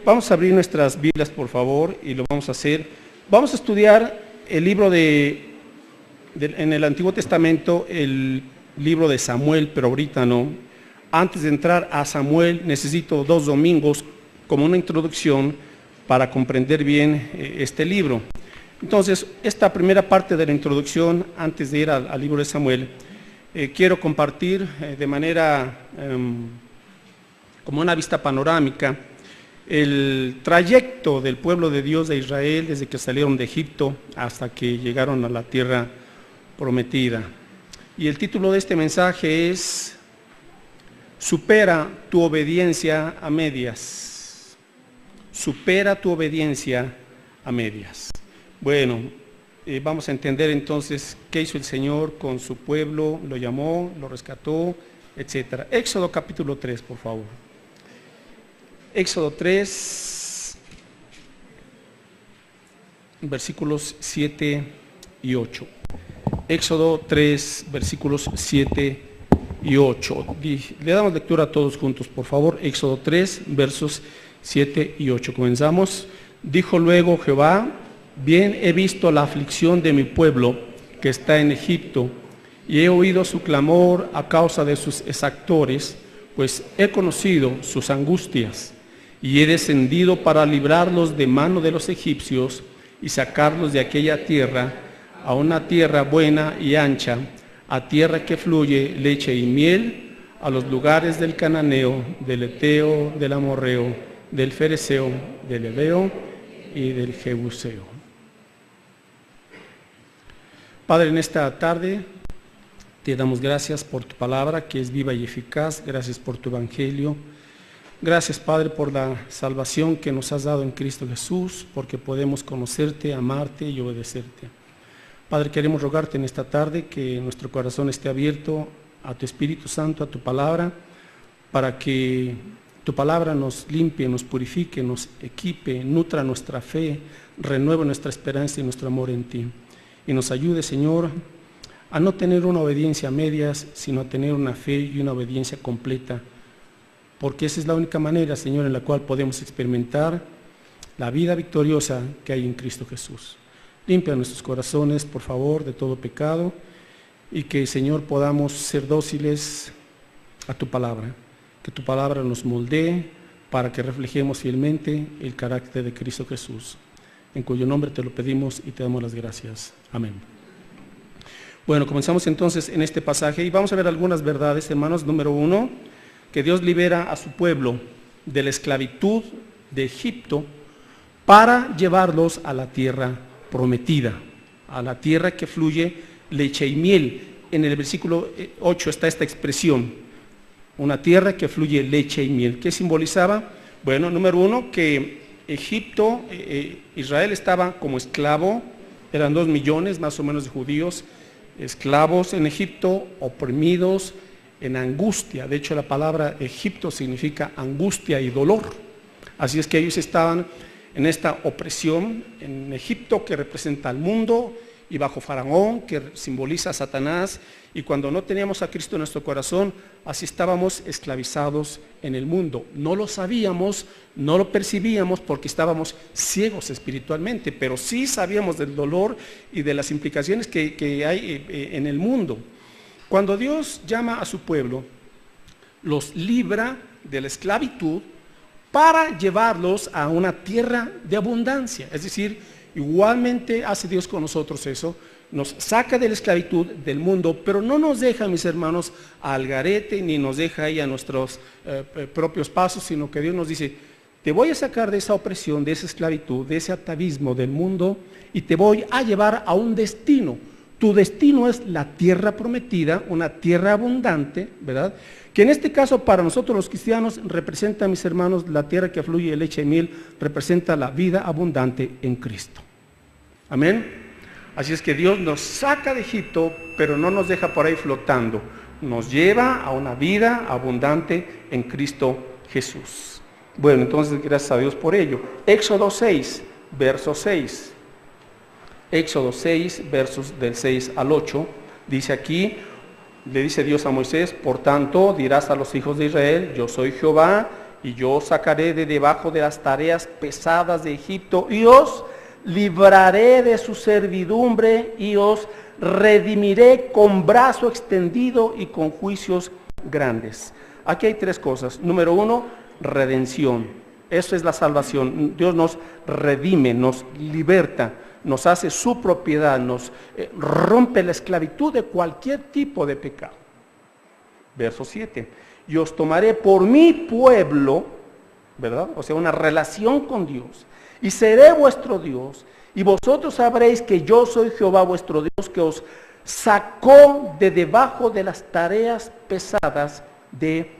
Vamos a abrir nuestras Biblias, por favor, y lo vamos a hacer. Vamos a estudiar el libro en el Antiguo Testamento, el libro de Samuel, pero ahorita no. Antes de entrar a Samuel, necesito 2 domingos como una introducción para comprender bien este libro. Entonces, esta primera parte de la introducción, antes de ir al libro de Samuel, quiero compartir de manera como una vista panorámica el trayecto del pueblo de Dios de Israel desde que salieron de Egipto hasta que llegaron a la tierra prometida. Y el título de este mensaje es: supera tu obediencia a medias. Supera tu obediencia a medias. Bueno, vamos a entender entonces qué hizo el Señor con su pueblo, lo llamó, lo rescató, etc. Éxodo capítulo 3, por favor. Éxodo 3, versículos 7 y 8. Éxodo 3, versículos 7 y 8. Le damos lectura a todos juntos, por favor. Éxodo 3, versos 7 y 8. Comenzamos. Dijo luego Jehová: bien he visto la aflicción de mi pueblo que está en Egipto, y he oído su clamor a causa de sus exactores, pues he conocido sus angustias, y he descendido para librarlos de mano de los egipcios y sacarlos de aquella tierra a una tierra buena y ancha, a tierra que fluye leche y miel, a los lugares del cananeo, del eteo, del amorreo, del fereceo, del heveo y del jebuseo. Padre, en esta tarde te damos gracias por tu palabra que es viva y eficaz. Gracias por tu evangelio. Gracias, Padre, por la salvación que nos has dado en Cristo Jesús, porque podemos conocerte, amarte y obedecerte. Padre, queremos rogarte en esta tarde que nuestro corazón esté abierto a tu Espíritu Santo, a tu palabra, para que tu palabra nos limpie, nos purifique, nos equipe, nutra nuestra fe, renueve nuestra esperanza y nuestro amor en ti. Y nos ayude, Señor, a no tener una obediencia a medias, sino a tener una fe y una obediencia completa, porque esa es la única manera, Señor, en la cual podemos experimentar la vida victoriosa que hay en Cristo Jesús. Limpia nuestros corazones, por favor, de todo pecado, y que, Señor, podamos ser dóciles a tu palabra, que tu palabra nos moldee para que reflejemos fielmente el carácter de Cristo Jesús, en cuyo nombre te lo pedimos y te damos las gracias. Amén. Bueno, comenzamos entonces en este pasaje y vamos a ver algunas verdades, hermanos. Número 1, que Dios libera a su pueblo de la esclavitud de Egipto para llevarlos a la tierra prometida, a la tierra que fluye leche y miel. En el versículo 8 está esta expresión, una tierra que fluye leche y miel. ¿Qué simbolizaba? Bueno, número 1, que Egipto, Israel estaba como esclavo, eran 2 millones más o menos de judíos, esclavos en Egipto, oprimidos, en angustia. De hecho, la palabra Egipto significa angustia y dolor. Así es que ellos estaban en esta opresión en Egipto, que representa al mundo, y bajo Faraón, que simboliza a Satanás. Y cuando no teníamos a Cristo en nuestro corazón, así estábamos esclavizados en el mundo. No lo sabíamos, no lo percibíamos porque estábamos ciegos espiritualmente, pero sí sabíamos del dolor y de las implicaciones que hay en el mundo. Cuando Dios llama a su pueblo, los libra de la esclavitud para llevarlos a una tierra de abundancia. Es decir, igualmente hace Dios con nosotros eso, nos saca de la esclavitud del mundo, pero no nos deja, mis hermanos, al garete, ni nos deja ahí a nuestros propios pasos, sino que Dios nos dice: te voy a sacar de esa opresión, de esa esclavitud, de ese atavismo del mundo, y te voy a llevar a un destino. Tu destino es la tierra prometida, una tierra abundante, ¿verdad? Que en este caso para nosotros los cristianos representa, mis hermanos, la tierra que fluye leche y miel, representa la vida abundante en Cristo. Amén. Así es que Dios nos saca de Egipto, pero no nos deja por ahí flotando. Nos lleva a una vida abundante en Cristo Jesús. Bueno, entonces gracias a Dios por ello. Éxodo 6, verso 6. Éxodo 6, versos del 6 al 8, dice aquí, le dice Dios a Moisés: por tanto dirás a los hijos de Israel: yo soy Jehová, y yo os sacaré de debajo de las tareas pesadas de Egipto, y os libraré de su servidumbre, y os redimiré con brazo extendido y con juicios grandes. Aquí hay tres cosas. Número uno, redención. Eso es la salvación. Dios nos redime, nos liberta, nos hace su propiedad, nos rompe la esclavitud de cualquier tipo de pecado. Verso 7. Y os tomaré por mi pueblo, ¿verdad? O sea, una relación con Dios. Y seré vuestro Dios. Y vosotros sabréis que yo soy Jehová vuestro Dios, que os sacó de debajo de las tareas pesadas de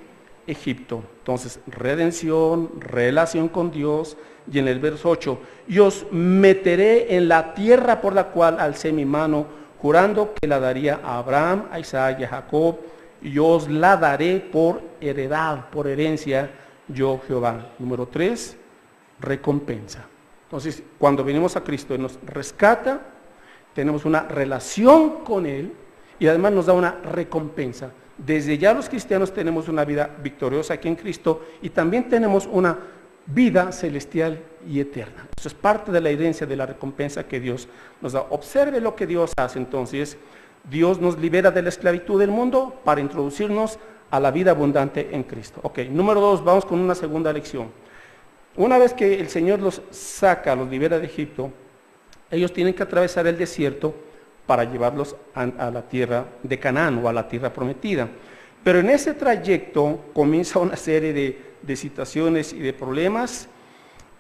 Egipto. Entonces, redención, relación con Dios. Y en el verso 8, y os meteré en la tierra por la cual alcé mi mano, jurando que la daría a Abraham, a Isaac y a Jacob, y yo os la daré por heredad, por herencia, yo Jehová. Número 3, recompensa. Entonces, cuando venimos a Cristo, Él nos rescata, tenemos una relación con Él, y además nos da una recompensa. Desde ya los cristianos tenemos una vida victoriosa aquí en Cristo, y también tenemos una vida celestial y eterna. Eso es parte de la herencia de la recompensa que Dios nos da. Observe lo que Dios hace entonces. Dios nos libera de la esclavitud del mundo para introducirnos a la vida abundante en Cristo. Ok, número 2, vamos con una segunda lección. Una vez que el Señor los saca, los libera de Egipto, ellos tienen que atravesar el desierto para llevarlos a la tierra de Canaán o a la tierra prometida. Pero en ese trayecto comienza una serie de situaciones y de problemas.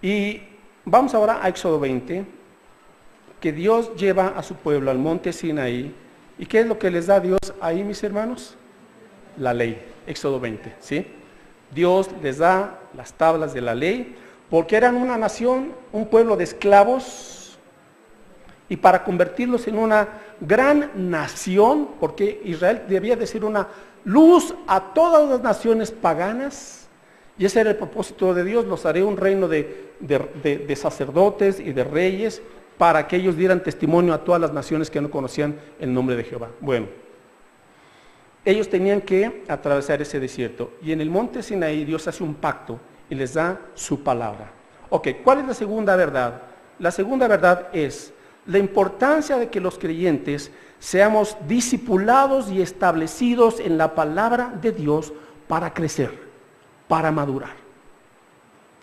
Y vamos ahora a Éxodo 20, que Dios lleva a su pueblo al monte Sinaí. ¿Y qué es lo que les da Dios ahí, mis hermanos? La ley, Éxodo 20, ¿sí? Dios les da las tablas de la ley, porque eran una nación, un pueblo de esclavos, y para convertirlos en una gran nación, porque Israel debía de ser una luz a todas las naciones paganas, y ese era el propósito de Dios. Los haré un reino de sacerdotes y de reyes, para que ellos dieran testimonio a todas las naciones que no conocían el nombre de Jehová. Bueno, ellos tenían que atravesar ese desierto, y en el monte Sinaí Dios hace un pacto y les da su palabra. Ok, ¿cuál es la segunda verdad? La segunda verdad es la importancia de que los creyentes seamos discipulados y establecidos en la palabra de Dios para crecer, para madurar.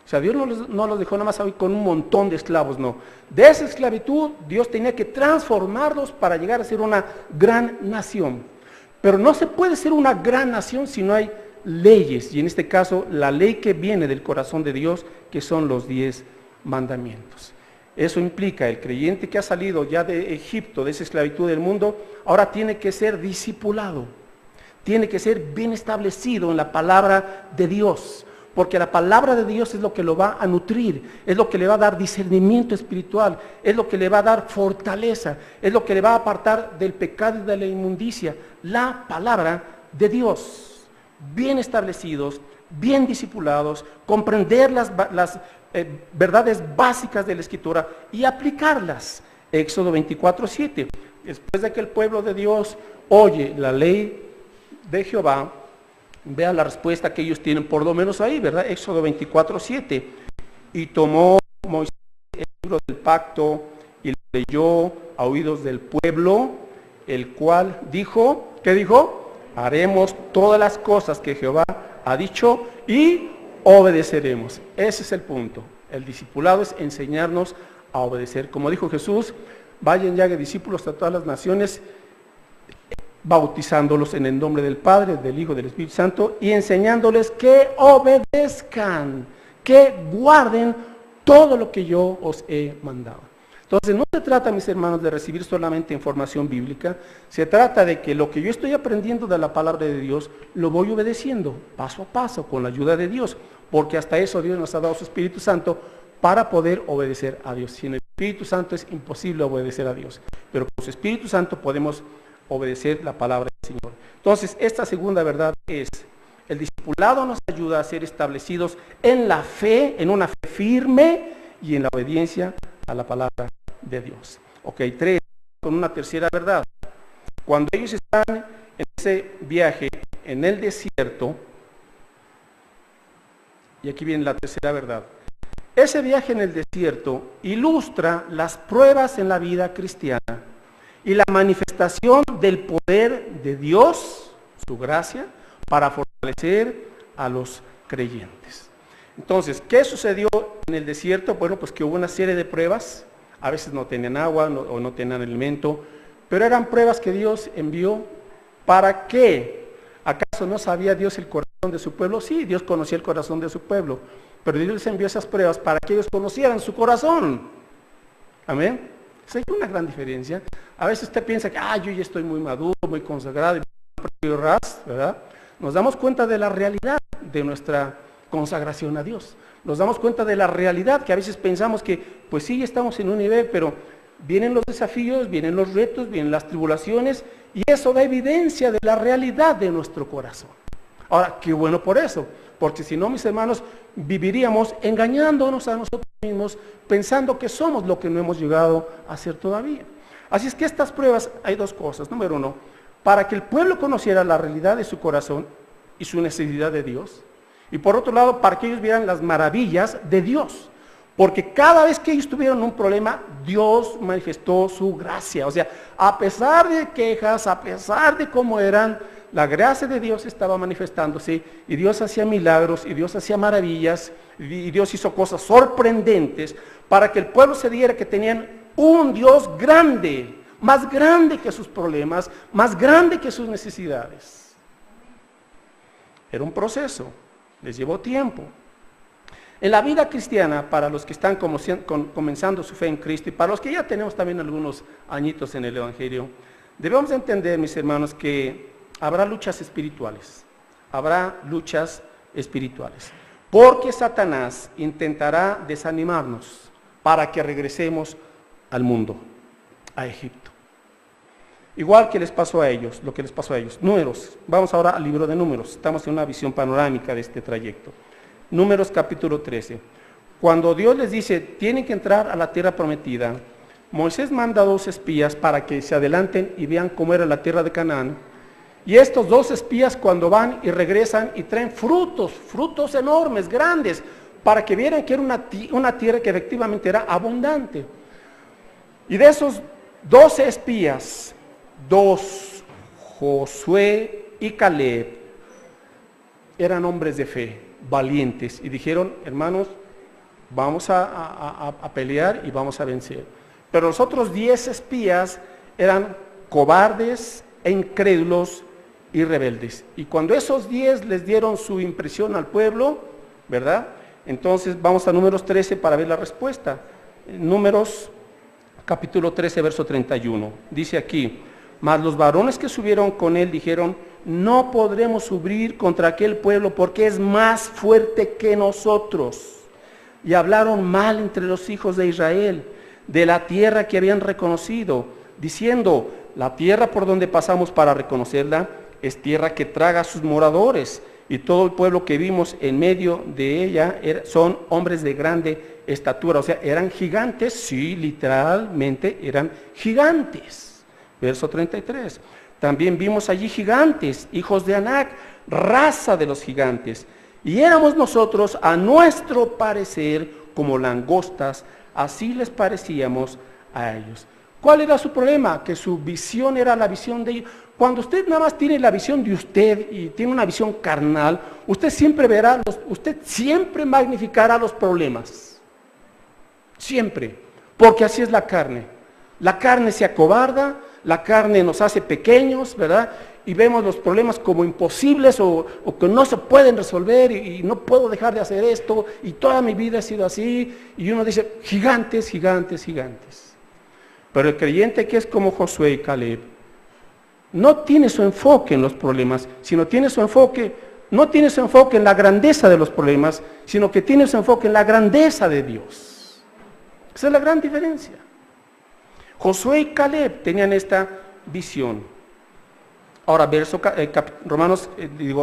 O sea, Dios no los dejó nada más ahí con un montón de esclavos, no. De esa esclavitud Dios tenía que transformarlos para llegar a ser una gran nación. Pero no se puede ser una gran nación si no hay leyes, y en este caso la ley que viene del corazón de Dios, que son los 10 mandamientos. Eso implica el creyente que ha salido ya de Egipto, de esa esclavitud del mundo, ahora tiene que ser discipulado, tiene que ser bien establecido en la palabra de Dios, porque la palabra de Dios es lo que lo va a nutrir, es lo que le va a dar discernimiento espiritual, es lo que le va a dar fortaleza, es lo que le va a apartar del pecado y de la inmundicia. La palabra de Dios, bien establecidos, bien discipulados, comprender las verdades básicas de la Escritura y aplicarlas. Éxodo 24:7. Después de que el pueblo de Dios oye la ley de Jehová, vean la respuesta que ellos tienen, por lo menos ahí, ¿verdad? Éxodo 24:7. Y tomó Moisés el libro del pacto y lo leyó a oídos del pueblo, el cual dijo, ¿qué dijo? Haremos todas las cosas que Jehová ha dicho y obedeceremos. Ese es el punto. El discipulado es enseñarnos a obedecer. Como dijo Jesús, vayan y hagan discípulos a todas las naciones, bautizándolos en el nombre del Padre, del Hijo y del Espíritu Santo, y enseñándoles que obedezcan, que guarden todo lo que yo os he mandado. Entonces no se trata, mis hermanos, de recibir solamente información bíblica, se trata de que lo que yo estoy aprendiendo de la palabra de Dios, lo voy obedeciendo paso a paso, con la ayuda de Dios, porque hasta eso Dios nos ha dado su Espíritu Santo para poder obedecer a Dios. Sin el Espíritu Santo es imposible obedecer a Dios, pero con su Espíritu Santo podemos obedecer la palabra del Señor. Entonces, esta segunda verdad es, el discipulado nos ayuda a ser establecidos en la fe, en una fe firme y en la obediencia a la palabra de Dios. Ok, 3, con una tercera verdad. Cuando ellos están en ese viaje en el desierto, Y aquí viene la tercera verdad. Ese viaje en el desierto ilustra las pruebas en la vida cristiana y la manifestación del poder de Dios, su gracia, para fortalecer a los creyentes. Entonces, ¿qué sucedió en el desierto? Bueno, pues que hubo una serie de pruebas. A veces no tenían agua o no tenían alimento, pero eran pruebas que Dios envió. ¿Para qué? ¿Acaso no sabía Dios el corazón de su pueblo? Sí, Dios conocía el corazón de su pueblo, pero Dios les envió esas pruebas para que ellos conocieran su corazón. Amén. Esa es una gran diferencia. A veces usted piensa que yo ya estoy muy maduro, muy consagrado, ¿verdad? Nos damos cuenta de la realidad de nuestra consagración a Dios. Nos damos cuenta de la realidad que a veces pensamos que, pues sí, estamos en un nivel, pero vienen los desafíos, vienen los retos, vienen las tribulaciones, y eso da evidencia de la realidad de nuestro corazón. Ahora, qué bueno por eso, porque si no, mis hermanos, viviríamos engañándonos a nosotros mismos, pensando que somos lo que no hemos llegado a ser todavía. Así es que estas pruebas, hay dos cosas. Número uno, para que el pueblo conociera la realidad de su corazón y su necesidad de Dios. Y por otro lado, para que ellos vieran las maravillas de Dios. Porque cada vez que ellos tuvieron un problema, Dios manifestó su gracia. O sea, a pesar de quejas, a pesar de cómo eran, la gracia de Dios estaba manifestándose. Y Dios hacía milagros, y Dios hacía maravillas, y Dios hizo cosas sorprendentes para que el pueblo se diera que tenían un Dios grande, más grande que sus problemas, más grande que sus necesidades. Era un proceso. Les llevó tiempo. En la vida cristiana, para los que están comenzando su fe en Cristo y para los que ya tenemos también algunos añitos en el Evangelio, debemos entender, mis hermanos, que habrá luchas espirituales. Habrá luchas espirituales. Porque Satanás intentará desanimarnos para que regresemos al mundo, a Egipto. Igual que les pasó a ellos, lo que les pasó a ellos. Números, vamos ahora al libro de Números, estamos en una visión panorámica de este trayecto. Números capítulo 13. Cuando Dios les dice, tienen que entrar a la tierra prometida, Moisés manda 2 espías para que se adelanten y vean cómo era la tierra de Canaán. Y estos 2 espías cuando van y regresan y traen frutos enormes, grandes, para que vieran que era una tierra que efectivamente era abundante. Y de esos 12 espías, 2, Josué y Caleb, eran hombres de fe, valientes, y dijeron, hermanos, vamos a pelear y vamos a vencer. Pero los otros 10 espías eran cobardes e incrédulos y rebeldes. Y cuando esos 10 les dieron su impresión al pueblo, ¿verdad? Entonces vamos a Números 13 para ver la respuesta. Números capítulo 13, verso 31. Dice aquí, mas los varones que subieron con él dijeron, no podremos subir contra aquel pueblo porque es más fuerte que nosotros. Y hablaron mal entre los hijos de Israel de la tierra que habían reconocido, diciendo, la tierra por donde pasamos para reconocerla es tierra que traga a sus moradores, y todo el pueblo que vimos en medio de ella son hombres de grande estatura. O sea, eran gigantes, sí, literalmente eran gigantes. Verso 33. También vimos allí gigantes, hijos de Anac, raza de los gigantes. Y éramos nosotros, a nuestro parecer, como langostas, así les parecíamos a ellos. ¿Cuál era su problema? Que su visión era la visión de ellos. Cuando usted nada más tiene la visión de usted y tiene una visión carnal, usted siempre verá, usted siempre magnificará los problemas. Siempre. Porque así es la carne. La carne se acobarda, la carne nos hace pequeños, ¿verdad? Y vemos los problemas como imposibles o que no se pueden resolver y no puedo dejar de hacer esto y toda mi vida ha sido así. Y uno dice, gigantes, gigantes, gigantes. Pero el creyente que es como Josué y Caleb, no tiene su enfoque en los problemas, sino tiene su enfoque, no tiene su enfoque en la grandeza de los problemas, sino que tiene su enfoque en la grandeza de Dios. Esa es la gran diferencia. Josué y Caleb tenían esta visión. Ahora,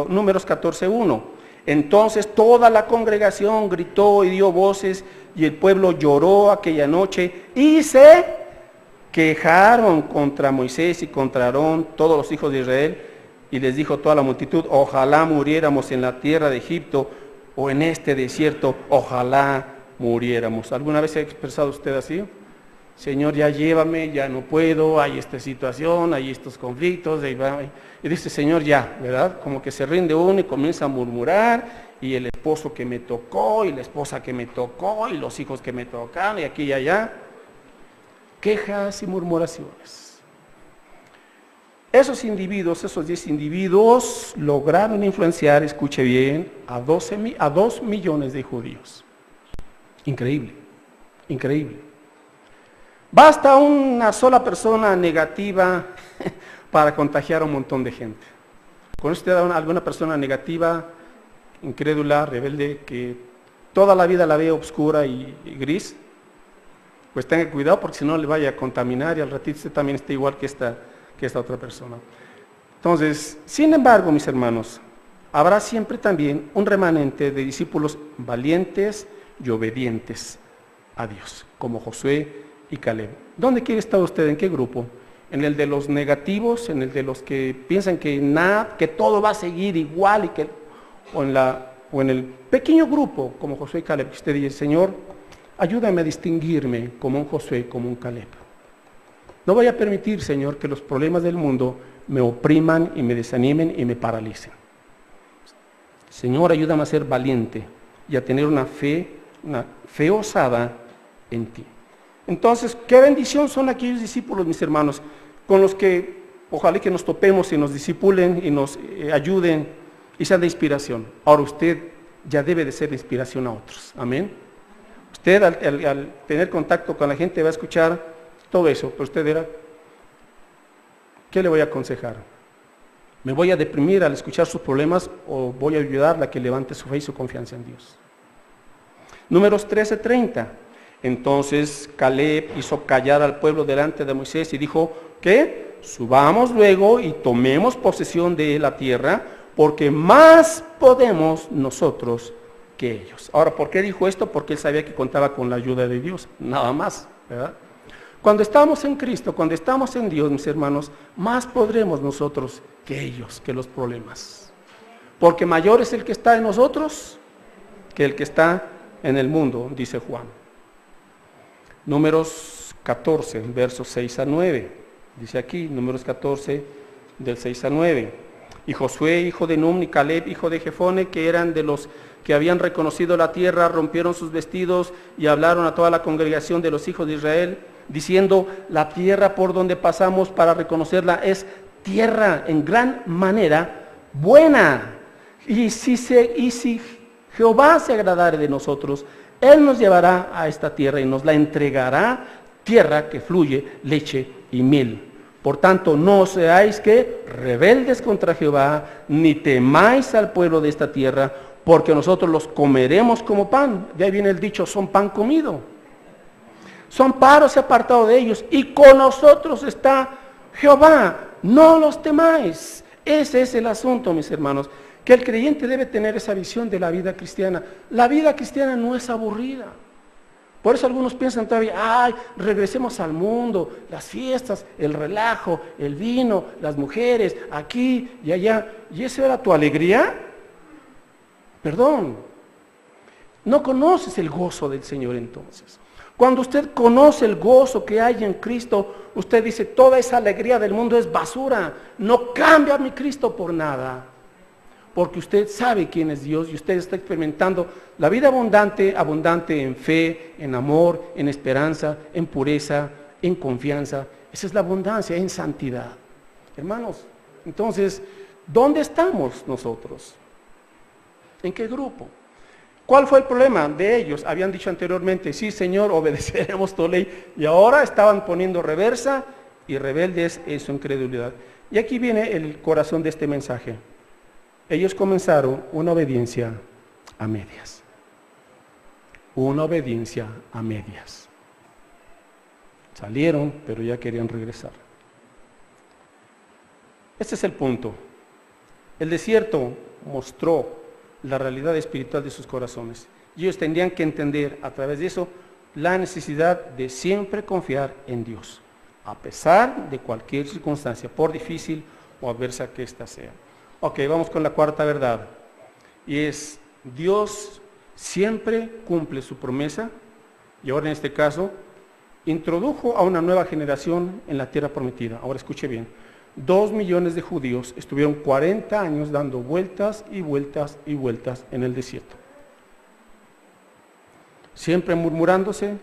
Números 14:1. Entonces toda la congregación gritó y dio voces, y el pueblo lloró aquella noche, y se quejaron contra Moisés y contra Aarón, todos los hijos de Israel, y les dijo toda la multitud, ojalá muriéramos en la tierra de Egipto, o en este desierto, ojalá muriéramos. ¿Alguna vez se ha expresado usted así? Señor, ya llévame, ya no puedo, hay esta situación, hay estos conflictos, y dice, Señor, ya, ¿verdad? Como que se rinde uno y comienza a murmurar, y el esposo que me tocó, y la esposa que me tocó, y los hijos que me tocaron, y aquí y allá. Quejas y murmuraciones. Esos individuos, esos 10 individuos, lograron influenciar, escuche bien, a 2 millones de judíos. Increíble, increíble. Basta una sola persona negativa para contagiar a un montón de gente. ¿Conoce usted a alguna persona negativa, incrédula, rebelde, que toda la vida la ve oscura y gris? Pues tenga cuidado porque si no le vaya a contaminar y al ratito usted también está igual que esta otra persona. Entonces, sin embargo, mis hermanos, habrá siempre también un remanente de discípulos valientes y obedientes a Dios, como Josué y Caleb. ¿Dónde quiere estar usted? ¿En qué grupo? ¿En el de los negativos? ¿En el de los que piensan que todo va a seguir igual? ¿O en el pequeño grupo, como Josué y Caleb, que usted dice, Señor, ayúdame a distinguirme como un Josué, como un Caleb? No voy a permitir, Señor, que los problemas del mundo me opriman y me desanimen y me paralicen. Señor, ayúdame a ser valiente y a tener una fe osada en ti. Entonces, qué bendición son aquellos discípulos, mis hermanos, con los que ojalá que nos topemos y nos discipulen y nos ayuden y sean de inspiración. Ahora usted ya debe de ser de inspiración a otros. Amén. Usted al tener contacto con la gente va a escuchar todo eso, pero usted dirá, ¿qué le voy a aconsejar? ¿Me voy a deprimir al escuchar sus problemas o voy a ayudarle a que levante su fe y su confianza en Dios? Números 13:30. Entonces Caleb hizo callar al pueblo delante de Moisés y dijo, ¿qué? Subamos luego y tomemos posesión de la tierra, porque más podemos nosotros que ellos. Ahora, ¿por qué dijo esto? Porque él sabía que contaba con la ayuda de Dios, nada más, ¿verdad? Cuando estamos en Cristo, cuando estamos en Dios, mis hermanos, más podremos nosotros que ellos, que los problemas. Porque mayor es el que está en nosotros que el que está en el mundo, dice Juan. Números 14, versos 6 a 9. Dice aquí, Números 14, del 6 a 9. Y Josué, hijo de Nun, y Caleb, hijo de Jefone, que eran de los que habían reconocido la tierra, rompieron sus vestidos y hablaron a toda la congregación de los hijos de Israel, diciendo, la tierra por donde pasamos para reconocerla es tierra en gran manera buena. Y si Jehová se agradare de nosotros, Él nos llevará a esta tierra y nos la entregará, tierra que fluye leche y miel. Por tanto, no seáis que rebeldes contra Jehová, ni temáis al pueblo de esta tierra, porque nosotros los comeremos como pan. De ahí viene el dicho, son pan comido. Son paros apartados de ellos, y con nosotros está Jehová, no los temáis. Ese es el asunto, mis hermanos, que el creyente debe tener esa visión de la vida cristiana. La vida cristiana no es aburrida. Por eso algunos piensan todavía, ay, regresemos al mundo, las fiestas, el relajo, el vino, las mujeres, aquí y allá. ¿Y esa era tu alegría? Perdón, no conoces el gozo del Señor entonces. Cuando usted conoce el gozo que hay en Cristo, usted dice, toda esa alegría del mundo es basura, no cambia a mi Cristo por nada. Porque usted sabe quién es Dios y usted está experimentando la vida abundante en fe, en amor, en esperanza, en pureza, en confianza. Esa es la abundancia, en santidad. Hermanos, entonces, ¿dónde estamos nosotros? ¿En qué grupo? ¿Cuál fue el problema de ellos? Habían dicho anteriormente, sí Señor, obedeceremos tu ley. Y ahora estaban poniendo reversa y rebeldes en su incredulidad. Y aquí viene el corazón de este mensaje. Ellos comenzaron una obediencia a medias. Una obediencia a medias. Salieron, pero ya querían regresar. Este es el punto. El desierto mostró la realidad espiritual de sus corazones. Y ellos tendrían que entender a través de eso la necesidad de siempre confiar en Dios, a pesar de cualquier circunstancia, por difícil o adversa que ésta sea. Ok, vamos con la cuarta verdad. Y es, Dios siempre cumple su promesa y ahora en este caso introdujo a una nueva generación en la tierra prometida. Ahora escuche bien, 2 millones de judíos estuvieron 40 años dando vueltas y vueltas y vueltas en el desierto. Siempre murmurándose,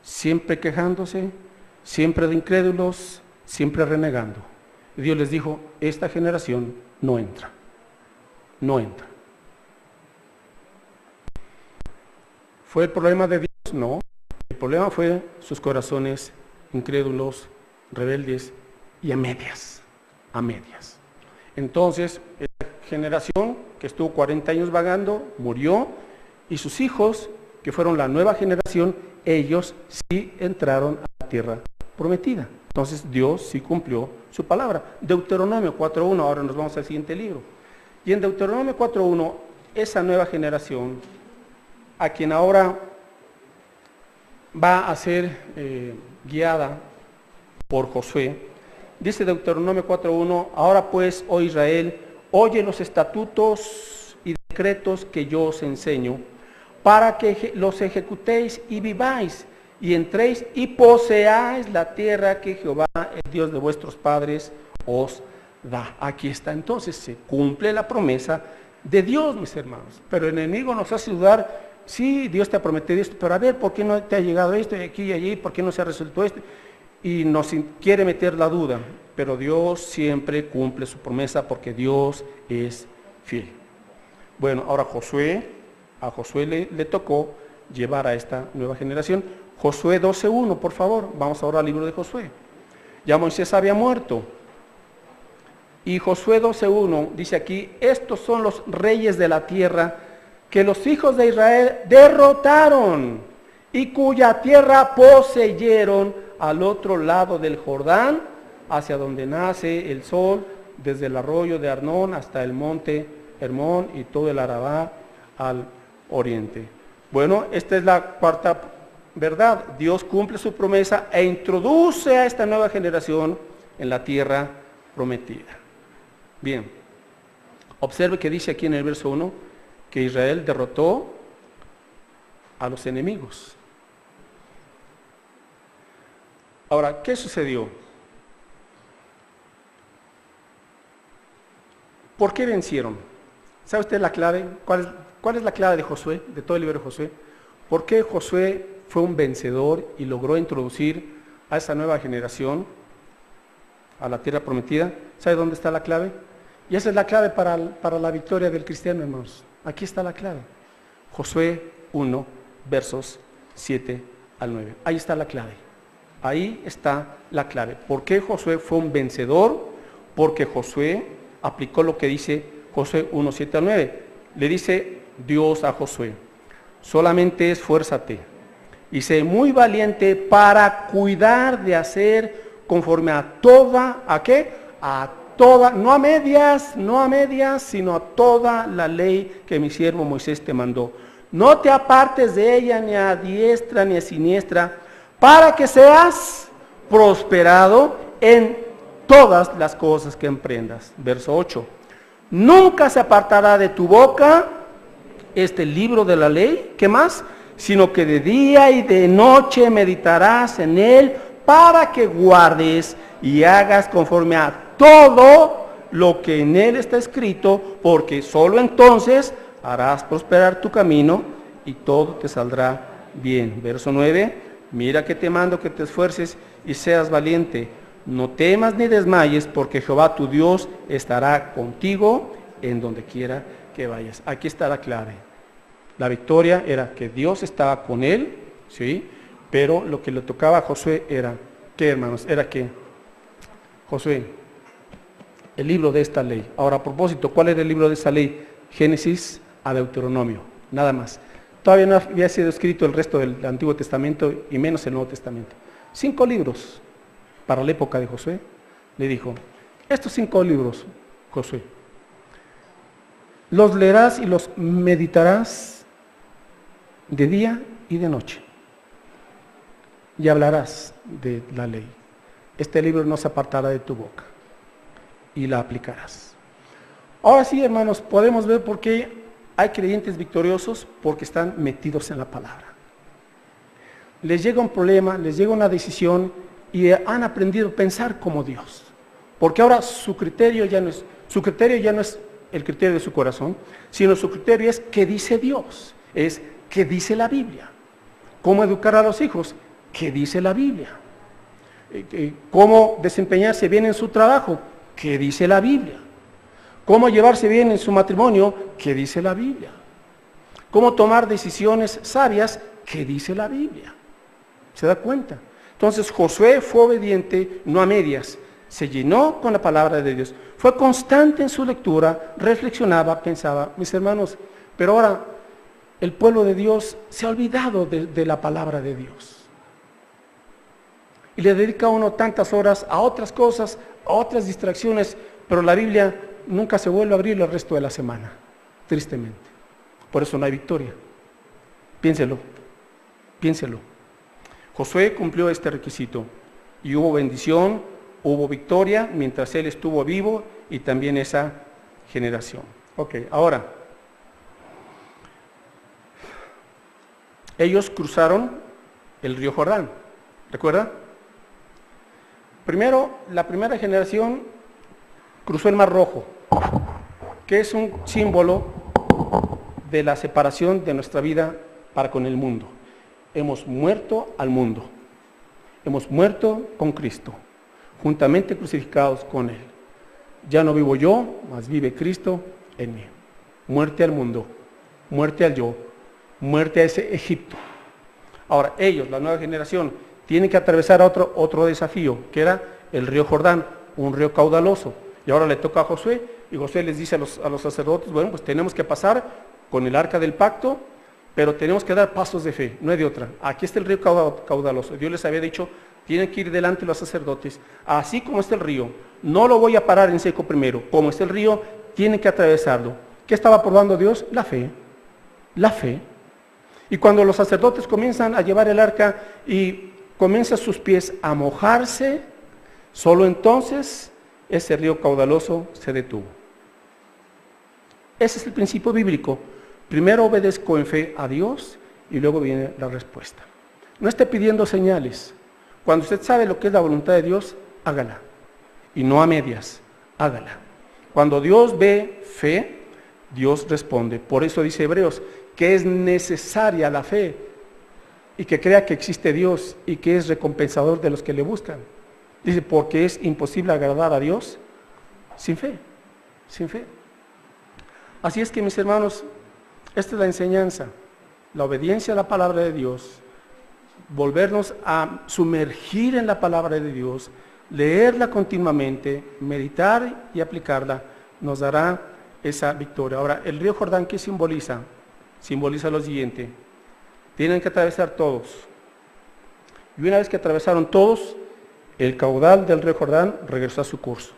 siempre quejándose, siempre de incrédulos, siempre renegando. Y Dios les dijo, esta generación no entra, no entra. ¿Fue el problema de Dios? No. El problema fue sus corazones incrédulos, rebeldes y a medias, a medias. Entonces, esta generación que estuvo 40 años vagando, murió, y sus hijos, que fueron la nueva generación, ellos sí entraron a la tierra prometida. Entonces Dios sí cumplió su palabra. Deuteronomio 4.1, ahora nos vamos al siguiente libro. Y en Deuteronomio 4.1, esa nueva generación, a quien ahora va a ser guiada por Josué, dice Deuteronomio 4.1, ahora pues, oh Israel, oye los estatutos y decretos que yo os enseño, para que los ejecutéis y viváis, y entréis y poseáis la tierra que Jehová, el Dios de vuestros padres, os da. Aquí está, entonces se cumple la promesa de Dios, mis hermanos. Pero el enemigo nos hace dudar, sí, Dios te ha prometido esto, pero a ver, ¿por qué no te ha llegado esto, y aquí y allí? ¿Por qué no se ha resuelto esto? Y nos quiere meter la duda, pero Dios siempre cumple su promesa porque Dios es fiel. Bueno, ahora a Josué le tocó llevar a esta nueva generación. Josué 12.1, por favor, vamos ahora al libro de Josué. Ya Moisés había muerto. Y Josué 12.1 dice aquí, estos son los reyes de la tierra que los hijos de Israel derrotaron y cuya tierra poseyeron al otro lado del Jordán, hacia donde nace el sol, desde el arroyo de Arnón hasta el monte Hermón y todo el Arabá al oriente. Bueno, esta es la cuarta verdad. Dios cumple su promesa e introduce a esta nueva generación en la tierra prometida. Bien, observe que dice aquí en el verso 1 que Israel derrotó a los enemigos. Ahora, ¿qué sucedió? ¿Por qué vencieron? ¿Sabe usted la clave? ¿Cuál es la clave de Josué, de todo el libro de Josué? ¿Por qué Josué fue un vencedor y logró introducir a esa nueva generación a la tierra prometida? ¿Sabe dónde está la clave? Y esa es la clave para la victoria del cristiano, hermanos. Aquí está la clave. Josué 1, versos 7 al 9. Ahí está la clave. Ahí está la clave. ¿Por qué Josué fue un vencedor? Porque Josué aplicó lo que dice Josué 1, 7 al 9. Le dice Dios a Josué, solamente esfuérzate y sé muy valiente para cuidar de hacer conforme a toda, ¿a qué? A toda, no a medias, sino a toda la ley que mi siervo Moisés te mandó. No te apartes de ella ni a diestra ni a siniestra, para que seas prosperado en todas las cosas que emprendas. Verso 8. Nunca se apartará de tu boca este libro de la ley, ¿qué más? Sino que de día y de noche meditarás en él para que guardes y hagas conforme a todo lo que en él está escrito, porque solo entonces harás prosperar tu camino y todo te saldrá bien. Verso 9, mira que te mando que te esfuerces y seas valiente. No temas ni desmayes, porque Jehová tu Dios estará contigo en donde quiera que vayas. Aquí está la clave. La victoria era que Dios estaba con él, ¿sí? Pero lo que le tocaba a Josué era, ¿qué, hermanos? Era que, Josué, el libro de esta ley. Ahora, a propósito, ¿cuál era el libro de esta ley? Génesis a Deuteronomio, nada más. Todavía no había sido escrito el resto del Antiguo Testamento y menos el Nuevo Testamento. 5 libros para la época de Josué. Le dijo, estos 5 libros, Josué, los leerás y los meditarás de día y de noche. Y hablarás de la ley. Este libro no se apartará de tu boca. Y la aplicarás. Ahora sí, hermanos, podemos ver por qué hay creyentes victoriosos porque están metidos en la palabra. Les llega un problema, les llega una decisión y han aprendido a pensar como Dios. Porque ahora su criterio ya no es el criterio de su corazón, sino su criterio es qué dice Dios, es qué dice la Biblia. ¿Cómo educar a los hijos? ¿Qué dice la Biblia? ¿Cómo desempeñarse bien en su trabajo? ¿Qué dice la Biblia? ¿Cómo llevarse bien en su matrimonio? ¿Qué dice la Biblia? ¿Cómo tomar decisiones sabias? ¿Qué dice la Biblia? ¿Se da cuenta? Entonces Josué fue obediente, no a medias. Se llenó con la palabra de Dios. Fue constante en su lectura, reflexionaba, pensaba, mis hermanos, pero ahora el pueblo de Dios se ha olvidado de la palabra de Dios. Y le dedica a uno tantas horas a otras cosas, a otras distracciones, pero la Biblia nunca se vuelve a abrir el resto de la semana, tristemente. Por eso no hay victoria. Piénselo, piénselo. Josué cumplió este requisito y hubo bendición, hubo victoria mientras él estuvo vivo y también esa generación. Ok, ahora, ellos cruzaron el río Jordán, ¿recuerdan? Primero, la primera generación cruzó el Mar Rojo, que es un símbolo de la separación de nuestra vida para con el mundo. Hemos muerto al mundo, hemos muerto con Cristo, juntamente crucificados con Él. Ya no vivo yo, mas vive Cristo en mí. Muerte al mundo, muerte al yo, muerte a ese Egipto. Ahora, ellos, la nueva generación, tienen que atravesar otro desafío, que era el río Jordán, un río caudaloso. Y ahora le toca a Josué, y Josué les dice a los sacerdotes, bueno, pues tenemos que pasar con el arca del pacto, pero tenemos que dar pasos de fe, no hay de otra. Aquí está el río caudaloso. Dios les había dicho, tienen que ir delante los sacerdotes, así como está el río. No lo voy a parar en seco primero. Como está el río, tienen que atravesarlo. ¿Qué estaba probando Dios? La fe. La fe. Y cuando los sacerdotes comienzan a llevar el arca y comienzan sus pies a mojarse, solo entonces ese río caudaloso se detuvo. Ese es el principio bíblico. Primero obedezco en fe a Dios y luego viene la respuesta. No esté pidiendo señales. Cuando usted sabe lo que es la voluntad de Dios, hágala. Y no a medias, hágala. Cuando Dios ve fe, Dios responde. Por eso dice Hebreos que es necesaria la fe y que crea que existe Dios y que es recompensador de los que le buscan. Dice, porque es imposible agradar a Dios sin fe, sin fe. Así es que, mis hermanos, esta es la enseñanza, la obediencia a la palabra de Dios, volvernos a sumergir en la palabra de Dios, leerla continuamente, meditar y aplicarla, nos dará esa victoria. Ahora, el río Jordán, ¿qué simboliza? Simboliza lo siguiente: tienen que atravesar todos. Y una vez que atravesaron todos, el caudal del río Jordán regresó a su curso.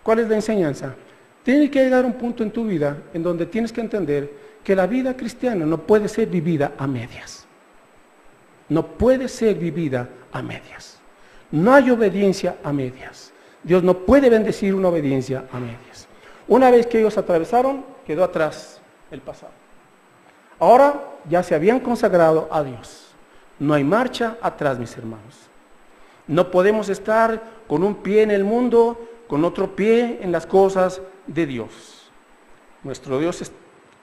¿Cuál es la enseñanza? Tiene que llegar un punto en tu vida en donde tienes que entender que la vida cristiana no puede ser vivida a medias. No puede ser vivida a medias. No hay obediencia a medias. Dios no puede bendecir una obediencia a medias. Una vez que ellos atravesaron, quedó atrás el pasado. Ahora ya se habían consagrado a Dios. No hay marcha atrás, mis hermanos. No podemos estar con un pie en el mundo, con otro pie en las cosas de Dios. Nuestro Dios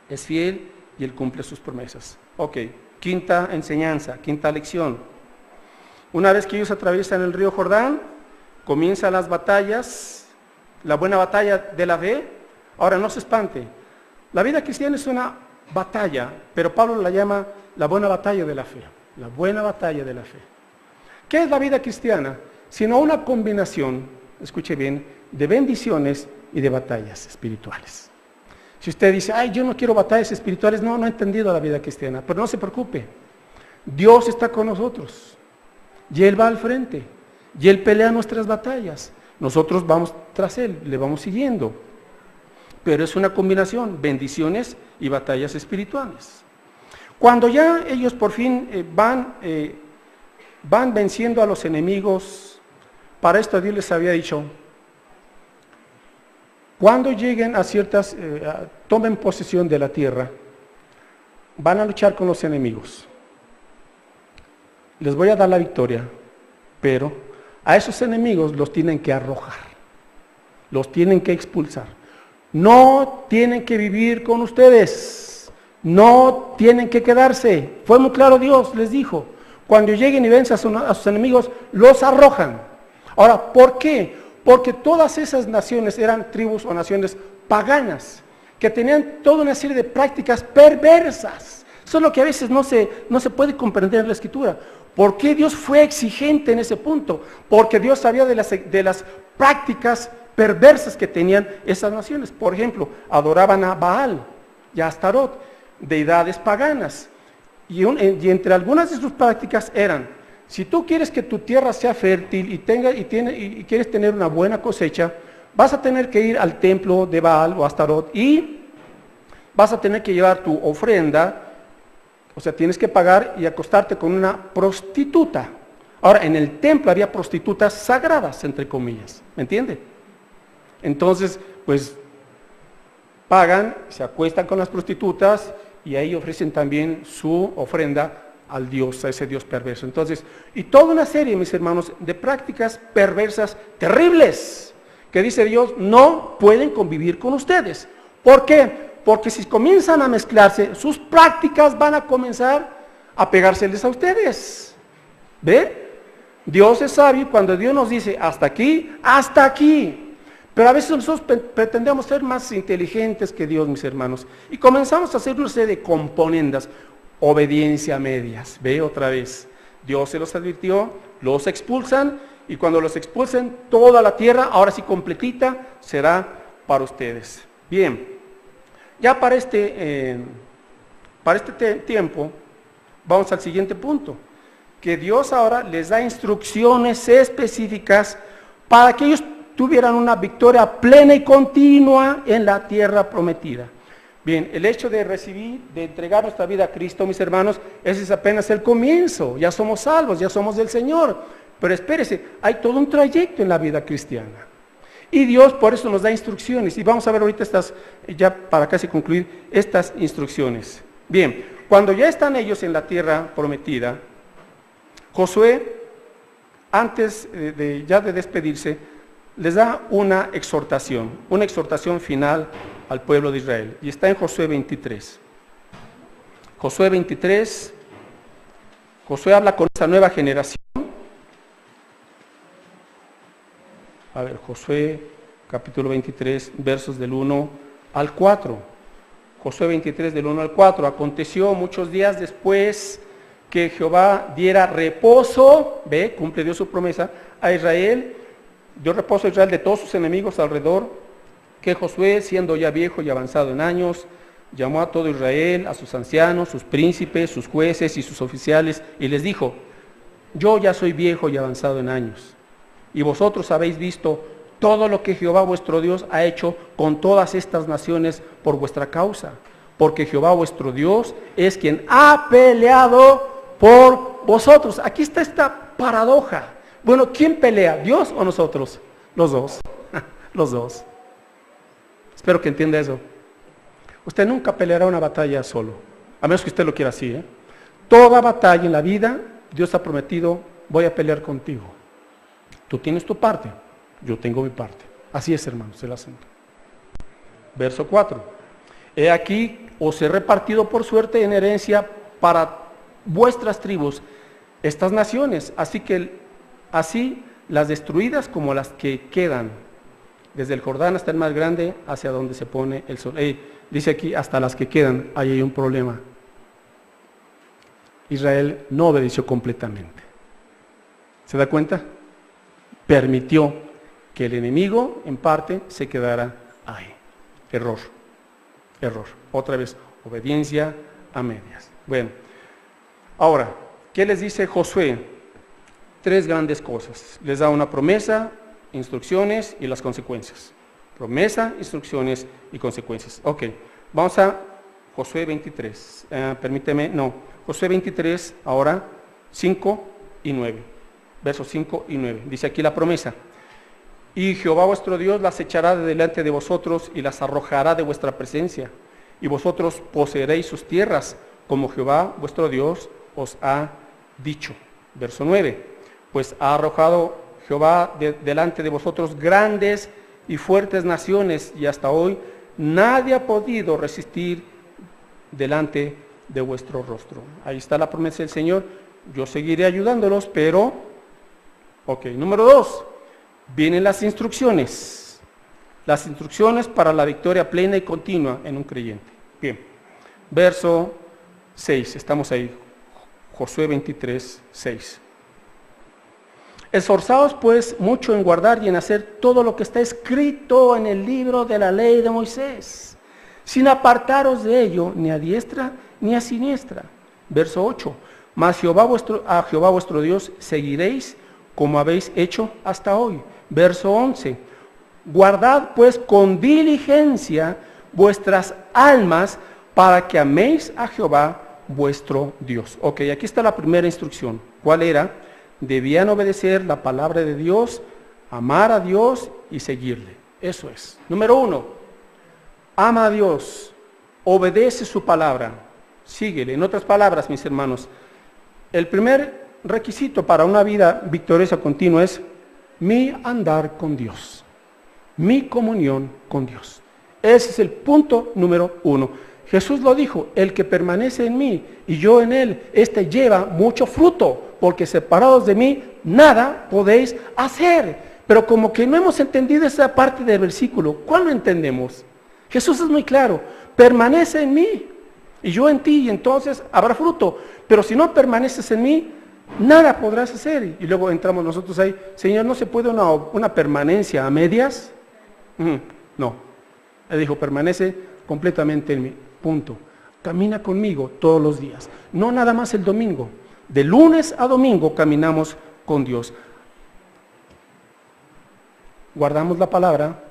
es fiel y Él cumple sus promesas. Ok, quinta enseñanza, quinta lección. Una vez que ellos atraviesan el río Jordán, comienzan las batallas, la buena batalla de la fe. Ahora, no se espante. La vida cristiana es una batalla, pero Pablo la llama la buena batalla de la fe. La buena batalla de la fe. ¿Qué es la vida cristiana? Sino una combinación, escuche bien, de bendiciones y de batallas espirituales. Si usted dice, ay, yo no quiero batallas espirituales, no ha entendido la vida cristiana. Pero no se preocupe, Dios está con nosotros. Y Él va al frente. Y Él pelea nuestras batallas. Nosotros vamos tras Él, le vamos siguiendo. Pero es una combinación, bendiciones y batallas espirituales. Cuando ya ellos por fin van venciendo a los enemigos, para esto Dios les había dicho, cuando lleguen a tomen posesión de la tierra, van a luchar con los enemigos. Les voy a dar la victoria, pero a esos enemigos los tienen que arrojar, los tienen que expulsar. No tienen que vivir con ustedes, no tienen que quedarse. Fue muy claro Dios, les dijo, cuando lleguen y vencen a sus enemigos, los arrojan. Ahora, ¿por qué? Porque todas esas naciones eran tribus o naciones paganas, que tenían toda una serie de prácticas perversas. Eso es lo que a veces no se puede comprender en la Escritura. ¿Por qué Dios fue exigente en ese punto? Porque Dios sabía de las prácticas perversas que tenían esas naciones. Por ejemplo, adoraban a Baal y a Astarot, deidades paganas. Y entre algunas de sus prácticas eran: si tú quieres que tu tierra sea fértil y quieres tener una buena cosecha, vas a tener que ir al templo de Baal o Astarot y vas a tener que llevar tu ofrenda. O sea, tienes que pagar y acostarte con una prostituta. Ahora, en el templo había prostitutas sagradas, entre comillas, ¿me entiende? Entonces, pues, pagan, se acuestan con las prostitutas y ahí ofrecen también su ofrenda al Dios, a ese Dios perverso. Entonces, y toda una serie, mis hermanos, de prácticas perversas terribles, que dice Dios, no pueden convivir con ustedes. ¿Por qué? Porque si comienzan a mezclarse, sus prácticas van a comenzar a pegárseles a ustedes. ¿Ve? Dios es sabio cuando Dios nos dice hasta aquí, hasta aquí. Pero a veces nosotros pretendemos ser más inteligentes que Dios, mis hermanos. Y comenzamos a hacer una serie de componendas. Obediencia a medias. ¿Ve? Otra vez. Dios se los advirtió, los expulsan. Y cuando los expulsen, toda la tierra, ahora sí completita, será para ustedes. Bien. Ya para este tiempo, vamos al siguiente punto, que Dios ahora les da instrucciones específicas para que ellos tuvieran una victoria plena y continua en la tierra prometida. Bien, el hecho de recibir, de entregar nuestra vida a Cristo, mis hermanos, ese es apenas el comienzo. Ya somos salvos, ya somos del Señor. Pero espérese, hay todo un trayecto en la vida cristiana. Y Dios por eso nos da instrucciones. Y vamos a ver ahorita ya para casi concluir, estas instrucciones. Bien, cuando ya están ellos en la tierra prometida, Josué, antes de despedirse, les da una exhortación final al pueblo de Israel. Y está en Josué 23. Josué 23, Josué habla con esa nueva generación. A ver, Josué capítulo 23, versos del 1 al 4. Josué 23 del 1 al 4. Aconteció muchos días después que Jehová diera reposo, cumple Dios su promesa, a Israel, dio reposo a Israel de todos sus enemigos alrededor, que Josué, siendo ya viejo y avanzado en años, llamó a todo Israel, a sus ancianos, sus príncipes, sus jueces y sus oficiales, y les dijo: yo ya soy viejo y avanzado en años, y vosotros habéis visto todo lo que Jehová vuestro Dios ha hecho con todas estas naciones por vuestra causa, porque Jehová vuestro Dios es quien ha peleado por vosotros. Aquí está esta paradoja. Bueno, ¿quién pelea? ¿Dios o nosotros? Los dos. Los dos. Espero que entienda eso. Usted nunca peleará una batalla solo, a menos que usted lo quiera así. Toda batalla en la vida, Dios ha prometido: voy a pelear contigo. Tú tienes tu parte, yo tengo mi parte. Así es, hermanos, el asunto. Verso 4. He aquí, os he repartido por suerte en herencia para vuestras tribus estas naciones, así las destruidas como las que quedan, desde el Jordán hasta el más grande, hacia donde se pone el sol. Dice aquí, hasta las que quedan. Ahí hay un problema. Israel no obedeció completamente. ¿Se da cuenta? Permitió que el enemigo, en parte, se quedara ahí. Error. Otra vez, obediencia a medias. Bueno, ahora, ¿qué les dice Josué? 3 grandes cosas. Les da una promesa, instrucciones y las consecuencias. Promesa, instrucciones y consecuencias. Ok, vamos a Josué 23. Josué 23, ahora 5 y 9. Versos 5 y 9. Dice aquí la promesa: y Jehová vuestro Dios las echará de delante de vosotros y las arrojará de vuestra presencia, y vosotros poseeréis sus tierras, como Jehová vuestro Dios os ha dicho. Verso 9, pues ha arrojado Jehová delante de vosotros grandes y fuertes naciones, y hasta hoy nadie ha podido resistir delante de vuestro rostro. Ahí está la promesa del Señor. Yo seguiré ayudándolos, pero, número 2, vienen las instrucciones. Las instrucciones para la victoria plena y continua en un creyente. Bien, verso 6, estamos ahí, Josué 23, 6. Esforzaos pues mucho en guardar y en hacer todo lo que está escrito en el libro de la ley de Moisés, sin apartaros de ello ni a diestra ni a siniestra. Verso 8. Mas a Jehová vuestro Dios seguiréis como habéis hecho hasta hoy. Verso 11. Guardad pues con diligencia vuestras almas para que améis a Jehová vuestro Dios. Aquí está la primera instrucción. ¿Cuál era? Debían obedecer la palabra de Dios, amar a Dios y seguirle. Eso es. Número 1, ama a Dios, obedece su palabra, síguele. En otras palabras, mis hermanos, el primer requisito para una vida victoriosa continua es mi andar con Dios, mi comunión con Dios. Ese es el punto número 1. Jesús lo dijo, el que permanece en mí y yo en él, este lleva mucho fruto, porque separados de mí nada podéis hacer. Pero como que no hemos entendido esa parte del versículo, ¿cuál lo entendemos? Jesús es muy claro, permanece en mí y yo en ti, y entonces habrá fruto. Pero si no permaneces en mí, nada podrás hacer. Y luego entramos nosotros ahí, Señor, ¿no se puede una permanencia a medias? No, Él dijo, permanece completamente en mí. Punto. Camina conmigo todos los días, no nada más el domingo. De lunes a domingo caminamos con Dios. Guardamos la palabra,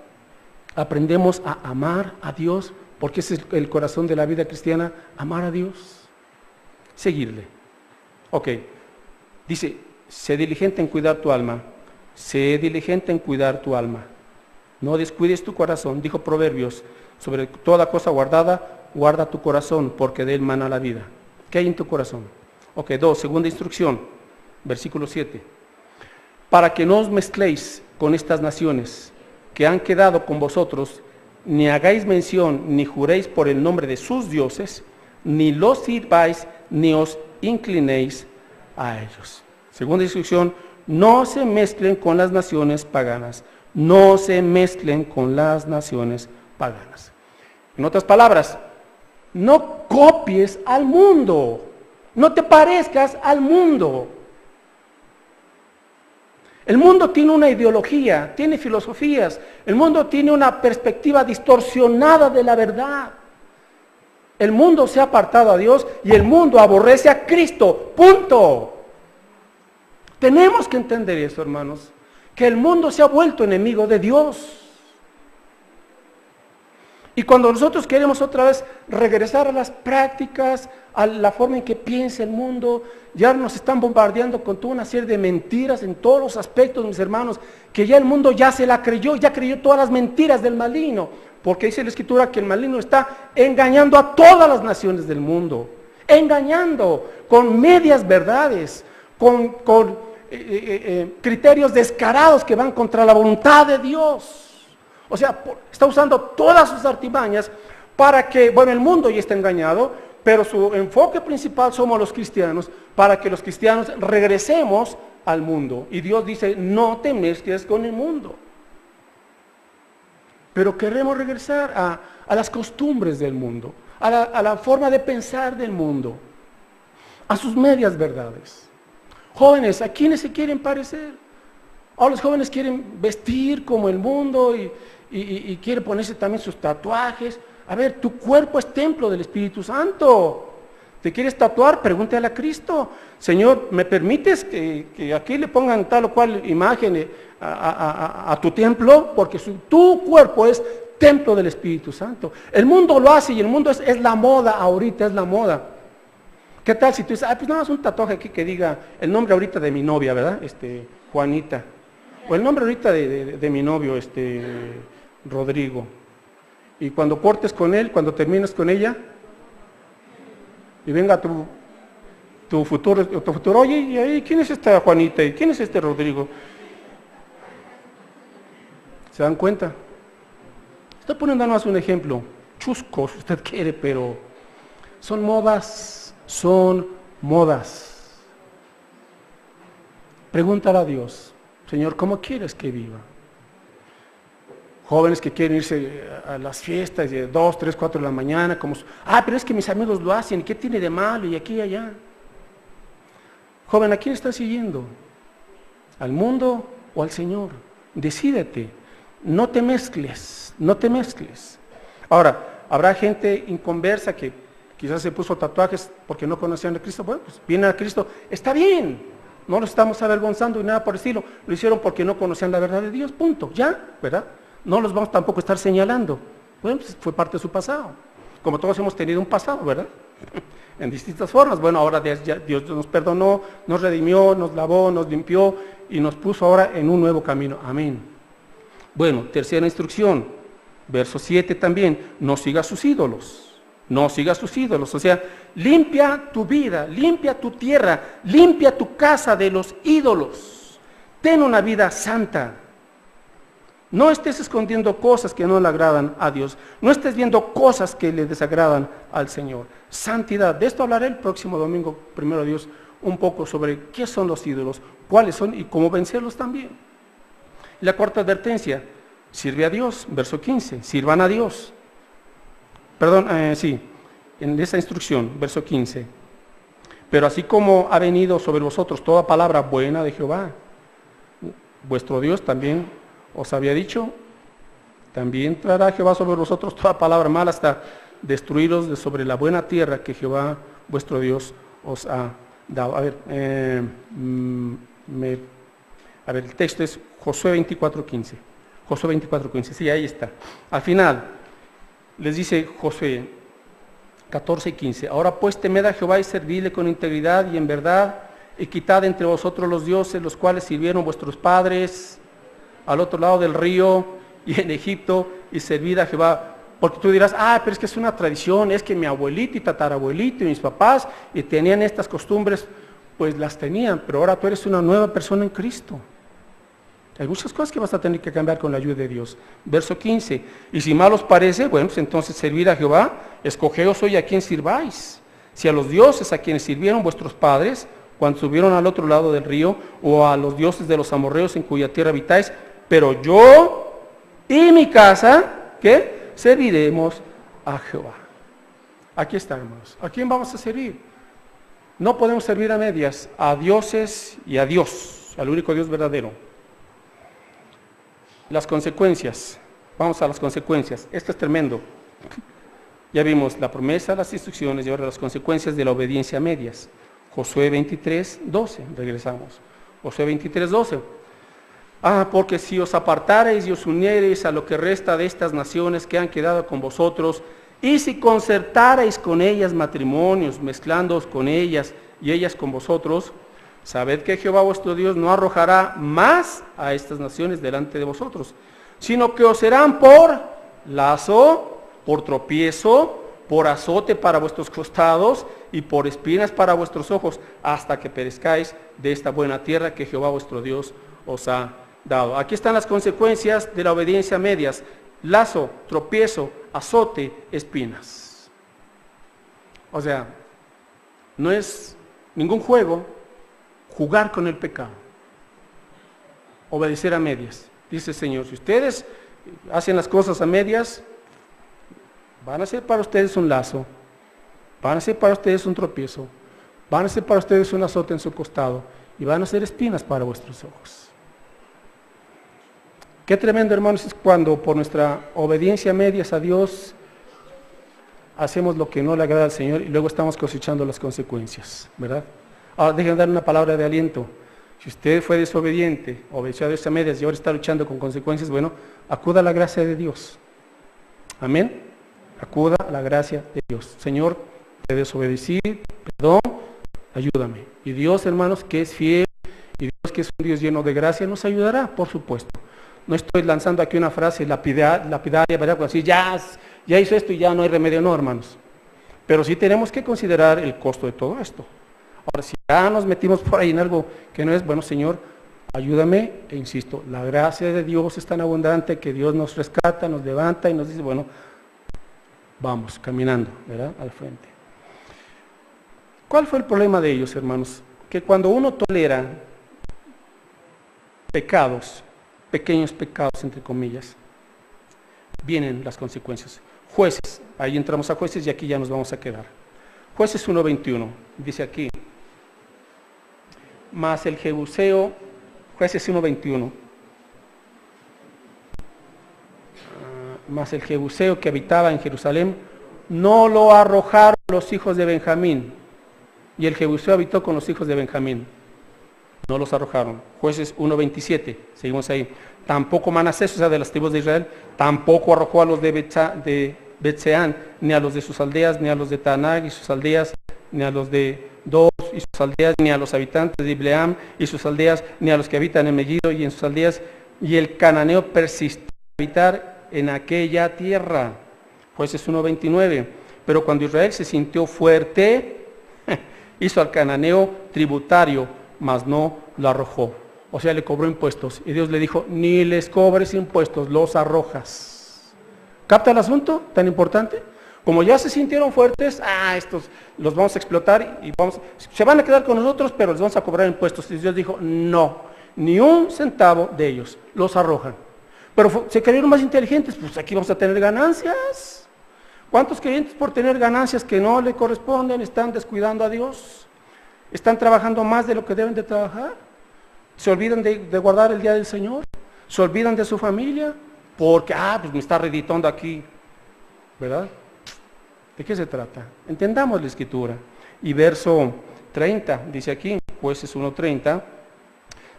aprendemos a amar a Dios, porque ese es el corazón de la vida cristiana, amar a Dios, seguirle. Dice, sé diligente en cuidar tu alma, sé diligente en cuidar tu alma. No descuides tu corazón, dijo Proverbios, sobre toda cosa guardada, guarda tu corazón, porque de él mana la vida. ¿Qué hay en tu corazón? 2, segunda instrucción, versículo 7. Para que no os mezcléis con estas naciones que han quedado con vosotros, ni hagáis mención, ni juréis por el nombre de sus dioses, ni los sirváis, ni os inclinéis a ellos. Segunda instrucción, no se mezclen con las naciones paganas. No se mezclen con las naciones paganas. En otras palabras, no copies al mundo. No te parezcas al mundo. El mundo tiene una ideología, tiene filosofías. El mundo tiene una perspectiva distorsionada de la verdad. El mundo se ha apartado a Dios y el mundo aborrece a Cristo. Punto. Tenemos que entender eso, hermanos, que el mundo se ha vuelto enemigo de Dios. Y cuando nosotros queremos otra vez regresar a las prácticas, a la forma en que piensa el mundo, ya nos están bombardeando con toda una serie de mentiras en todos los aspectos, mis hermanos, que ya el mundo ya se la creyó, ya creyó todas las mentiras del maligno, porque dice la Escritura que el maligno está engañando a todas las naciones del mundo, engañando con medias verdades, con criterios descarados que van contra la voluntad de Dios. O sea, está usando todas sus artimañas para que, el mundo ya está engañado, pero su enfoque principal somos los cristianos, para que los cristianos regresemos al mundo. Y Dios dice, no te mezcles con el mundo. Pero queremos regresar a las costumbres del mundo, a la forma de pensar del mundo, a sus medias verdades. Jóvenes, ¿a quiénes se quieren parecer? Los jóvenes quieren vestir como el mundo y quieren ponerse también sus tatuajes. A ver, tu cuerpo es templo del Espíritu Santo. ¿Te quieres tatuar? Pregúntale a Cristo. Señor, ¿me permites que aquí le pongan tal o cual imagen a tu templo? Porque tu cuerpo es templo del Espíritu Santo. El mundo lo hace y el mundo es la moda ahorita, es la moda. ¿Qué tal si tú dices, pues nada más un tatuaje aquí que diga el nombre ahorita de mi novia, ¿verdad? Juanita. O el nombre ahorita de mi novio, Rodrigo. Y cuando cortes con él, cuando termines con ella, y venga tu futuro, oye, ¿y ahí quién es esta Juanita? ¿Y quién es este Rodrigo? ¿Se dan cuenta? Estoy poniendo más un ejemplo, chusco si usted quiere, pero son modas. Pregúntale a Dios, Señor, ¿cómo quieres que viva? Jóvenes que quieren irse a las fiestas de 2, 3, 4 de la mañana, pero es que mis amigos lo hacen, ¿y qué tiene de malo? Y aquí y allá. Joven, ¿a quién estás siguiendo? ¿Al mundo o al Señor? Decídete, no te mezcles. Ahora, habrá gente inconversa que quizás se puso tatuajes porque no conocían a Cristo. Bueno, pues vienen a Cristo, está bien, no lo estamos avergonzando y nada por el estilo. Lo hicieron porque no conocían la verdad de Dios, punto, ya, ¿verdad? No los vamos tampoco a estar señalando. Bueno, pues fue parte de su pasado. Como todos hemos tenido un pasado, ¿verdad? En distintas formas. Bueno, ahora Dios nos perdonó, nos redimió, nos lavó, nos limpió y nos puso ahora en un nuevo camino. Amén. Bueno, tercera instrucción, verso 7 también, no sigas sus ídolos. No sigas sus ídolos, o sea, limpia tu vida, limpia tu tierra, limpia tu casa de los ídolos. Ten una vida santa. No estés escondiendo cosas que no le agradan a Dios. No estés viendo cosas que le desagradan al Señor. Santidad. De esto hablaré el próximo domingo, primero Dios, un poco sobre qué son los ídolos, cuáles son y cómo vencerlos también. La cuarta advertencia, sirve a Dios, verso 15, sirvan a Dios. En esa instrucción, verso 15. Pero así como ha venido sobre vosotros toda palabra buena de Jehová, vuestro Dios también os había dicho, también traerá Jehová sobre vosotros toda palabra mala hasta destruiros de sobre la buena tierra que Jehová vuestro Dios os ha dado. El texto es Josué 24:15. Josué 24:15, sí, ahí está. Al final les dice Josué 14:15, ahora pues temed a Jehová y servidle con integridad y en verdad, y quitad entre vosotros los dioses, los cuales sirvieron vuestros padres al otro lado del río y en Egipto, y servid a Jehová. Porque tú dirás, pero es que es una tradición, es que mi abuelito y tatarabuelito y mis papás y tenían estas costumbres, pues las tenían, pero ahora tú eres una nueva persona en Cristo. Hay muchas cosas que vas a tener que cambiar con la ayuda de Dios. Verso 15, y si mal os parece, bueno, pues entonces servid a Jehová, escogeos hoy a quien sirváis. Si a los dioses a quienes sirvieron vuestros padres, cuando subieron al otro lado del río, o a los dioses de los amorreos en cuya tierra habitáis, pero yo y mi casa, ¿qué? Serviremos a Jehová. Aquí está, hermanos. ¿A quién vamos a servir? No podemos servir a medias, a dioses y a Dios, al único Dios verdadero. Las consecuencias, vamos a las consecuencias. Esto es tremendo. Ya vimos la promesa, las instrucciones y ahora las consecuencias de la obediencia a medias. Josué 23:12, regresamos. Josué 23:12. Porque si os apartareis y os uniereis a lo que resta de estas naciones que han quedado con vosotros, y si concertareis con ellas matrimonios, mezclándoos con ellas y ellas con vosotros, sabed que Jehová vuestro Dios no arrojará más a estas naciones delante de vosotros, sino que os serán por lazo, por tropiezo, por azote para vuestros costados y por espinas para vuestros ojos, hasta que perezcáis de esta buena tierra que Jehová vuestro Dios os ha dado. Aquí están las consecuencias de la obediencia a medias: lazo, tropiezo, azote, espinas. O sea, no es ningún juego jugar con el pecado, obedecer a medias. Dice el Señor, si ustedes hacen las cosas a medias, van a ser para ustedes un lazo, van a ser para ustedes un tropiezo, van a ser para ustedes un azote en su costado y van a ser espinas para vuestros ojos. Qué tremendo, hermanos, es cuando por nuestra obediencia a medias a Dios hacemos lo que no le agrada al Señor y luego estamos cosechando las consecuencias, ¿verdad? Ahora déjenme dar una palabra de aliento. Si usted fue desobediente, obedeció a Dios a medias y ahora está luchando con consecuencias, bueno, acuda a la gracia de Dios. Amén. Acuda a la gracia de Dios. Señor, te desobedecí, perdón, ayúdame. Y Dios, hermanos, que es fiel y Dios que es un Dios lleno de gracia, nos ayudará, por supuesto. No estoy lanzando aquí una frase lapidaria, ¿verdad? Como decir, ya hizo esto y ya no hay remedio, no, hermanos. Pero sí tenemos que considerar el costo de todo esto. Ahora, si ya nos metimos por ahí en algo que no es, bueno, Señor, ayúdame, e insisto, la gracia de Dios es tan abundante que Dios nos rescata, nos levanta y nos dice, bueno, vamos caminando, ¿verdad?, al frente. ¿Cuál fue el problema de ellos, hermanos? Que cuando uno tolera pecados, pequeños pecados, entre comillas, vienen las consecuencias. Jueces, ahí entramos a Jueces y aquí ya nos vamos a quedar. Jueces 1:21, dice aquí, mas el Jebuseo, Jueces 1:21, mas el Jebuseo que habitaba en Jerusalén, no lo arrojaron los hijos de Benjamín, y el Jebuseo habitó con los hijos de Benjamín, no los arrojaron. Jueces 1:27, seguimos ahí, tampoco Manasés, o sea, de las tribus de Israel, tampoco arrojó a los de Betseán, ni a los de sus aldeas, ni a los de Tanag y sus aldeas, ni a los de Dos y sus aldeas, ni a los habitantes de Ibleam y sus aldeas, ni a los que habitan en Megiddo y en sus aldeas, y el cananeo persistió en habitar en aquella tierra. Jueces 1:29, pero cuando Israel se sintió fuerte, hizo al cananeo tributario, mas no lo arrojó. O sea, le cobró impuestos, y Dios le dijo, ni les cobres impuestos, los arrojas. ¿Capta el asunto tan importante? Como ya se sintieron fuertes, estos los vamos a explotar y se van a quedar con nosotros, pero les vamos a cobrar impuestos. Y Dios dijo, no, ni un centavo de ellos, los arrojan. Pero se creyeron más inteligentes, pues aquí vamos a tener ganancias. ¿Cuántos creyentes por tener ganancias que no le corresponden están descuidando a Dios? ¿Están trabajando más de lo que deben de trabajar? ¿Se olvidan de guardar el día del Señor? ¿Se olvidan de su familia? Porque, pues me está reditando aquí, ¿verdad? ¿De qué se trata? Entendamos la Escritura. Y verso 30, dice aquí, Jueces 1:30,